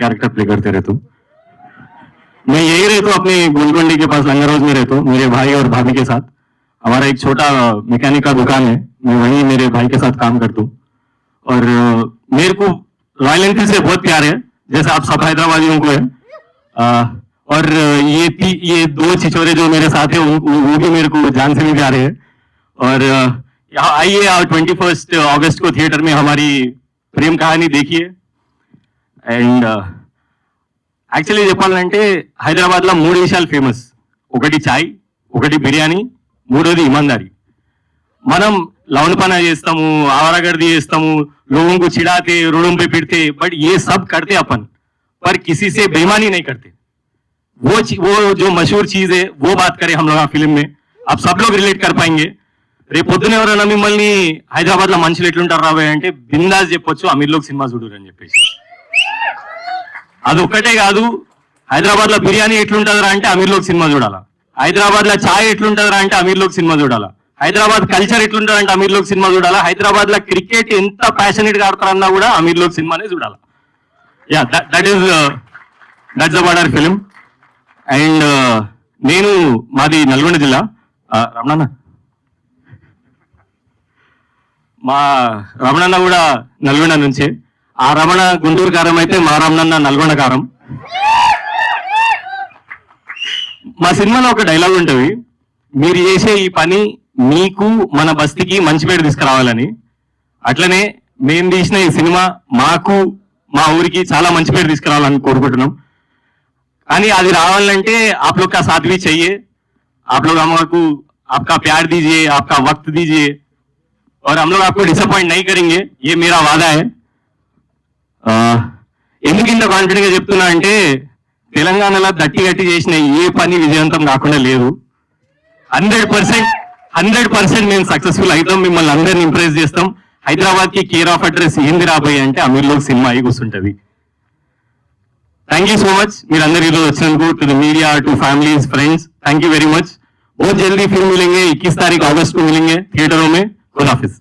Character play करते रहता हूँ। मैं यही रहता हूँ, अपने गोलकोंडी के पास लंगर हाउस में रहता हूँ, मेरे भाई और भाभी के साथ। हमारा एक छोटा मैकेनिक का दुकान है, मैं वहीं मेरे भाई के साथ काम करता हूँ। और मेरे को रॉयल एनफील्ड से बहुत प्यार है, जैसे आप सब हैदराबादियों को है। और ये दो छिछोरे जो मेरे साथ है वो भी मेरे को जान से भी प्यारे है। और यहाँ आइए, 21 अगस्त को थिएटर में हमारी प्रेम कहानी देखिए। అండ్ యాక్చువల్లీ చెప్పాలంటే హైదరాబాద్లో 3 విషయాలు ఫేమస్. ఒకటి చాయ్, ఒకటి బిర్యానీ, మూడోది ఇమాందారీ. మనం लौनपना చేస్తాము, आवारागर्दी చేస్తాము, लोगों को चिढ़ाते, रोडों पे पीटते, बट ये सब करते अपन, पर किसी से बेईमानी नहीं करते. वो जो मशहूर चीज है वो बात करें हम लोग फिल्म में, आप सब लोग रिलेट कर पाएंगे. రేపు పొద్దున ఎవరైనా మిమ్మల్ని హైదరాబాద్ లో మనుషులు ఎట్లుంటారు రాబోయే అంటే బిందాస్ చెప్పొచ్చు, అమీర్ లోక్ సినిమా చూడరు అని చెప్పేసి. అది ఒక్కటే కాదు, హైదరాబాద్ లో బిర్యానీ ఎట్లుంటుందిరా అంటే అమీర్ లోక్ సినిమా చూడాలా, హైదరాబాద్ లో ఛాయ్ ఎట్లుంటుందిరా అంటే అమీర్ లోక్ సినిమా చూడాలా, హైదరాబాద్ కల్చర్ ఎట్లుంటుందంటే అమీర్ లోక్ సినిమా చూడాలా, హైదరాబాద్ లో క్రికెట్ ఎంత ప్యాషనేట్ గా ఆడతారన్నా కూడా అమీర్ లోక్ సినిమానే చూడాలా. Yeah, that's about our film. And నేను మాది నల్గొండ జిల్లా. రమణన్న, మా రమణన్న కూడా నల్గొండ నుంచే. ఆ రమణ గుంటూరు కారం అయితే మా రమణన్న నల్గొండ కారం. మా సినిమాలో ఒక డైలాగ్ ఉంటుంది, మీరు చేసే ఈ పని మీకు మన బస్తీకి మంచి పేరు తీసుకురావాలని. అట్లనే మేము తీసిన ఈ సినిమా మాకు మా ఊరికి చాలా మంచి పేరు తీసుకురావాలని కోరుకుంటున్నాం. కానీ అది రావాలంటే आप लोग का साथ भी चाहिए. आप लोग हमको आपका प्यार दीजिए, आपका वक्त दीजिए, और हम लोग आपको डिसअपॉइंट नहीं करेंगे, ये मेरा वादा है. ఎందుకు ఇంత కాన్ఫిడెంట్ గా చెప్తున్నా అంటే తెలంగాణలో దట్టి గట్టి చేసిన ఏ పని విజయవంతం కాకుండా లేదు. 100% మేము సక్సెస్ఫుల్ అవుతాం, మిమ్మల్ని అందరిని ఇంప్రెస్ చేస్తాం. హైదరాబాద్ కి కేర్ ఆఫ్ అడ్రస్ ఏంది రాబోయే అంటే అమీర్ లోక్ సినిమా అయి కూర్చుంటది. Thank you so much. మీరందరూ ఈరోజు వచ్చినందుకు, to the media, to families, friends, thank you very much. बहुत जल्दी फिल्म मिलेंगे, 21 तारीख अगस्त को मिलेंगे थिएटरों में. खुदा हाफिज.